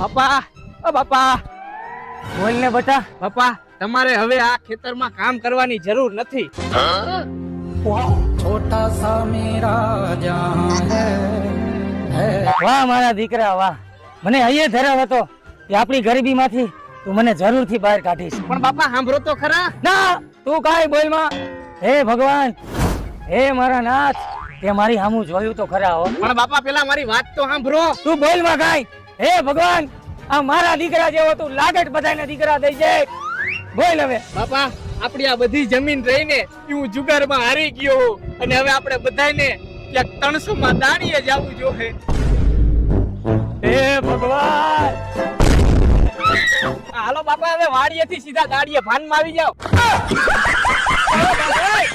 બાપા, ઓ બાપા, બોલ ને બટા. બાપા તમારે હવે આ ખેતરમાં કામ કરવાની જરૂર નથી. છોટા સા મેરા જહાં હૈ. વાહ મારા દીકરા વાહ, મને હૈયે ધરાવ હતો કે આપણી ગરીબીમાંથી તું મને જરૂરથી બહાર કાઢીશ. પણ બાપા સાંભળો તો ખરા. ના, તું કાંઈ બોલ માં. હે ભગવાન, હે મારા નાથ, તે મારી સામું જોયું તો ખરા હો. પણ બાપા પેલા મારી વાત તો સાંભળો. તું બોલ માં કાંઈ. હે ભગવાન, આ મારા દીકરા જેવો તું લાગટ બધાને દીકરા દઈ જાય. બોલ હવે. બાપા આપણી આ બધી જમીન રહીને હું જુગારમાં હારી ગયો અને હવે આપણે બધાને ક્યાંક 300 માં દાણીએ જવું જોઈએ. હે ભગવાન. હાલો બાપા હવે વાડીએથી સીધા દાડીએ ભાનમાં આવી જાઓ. ઓય,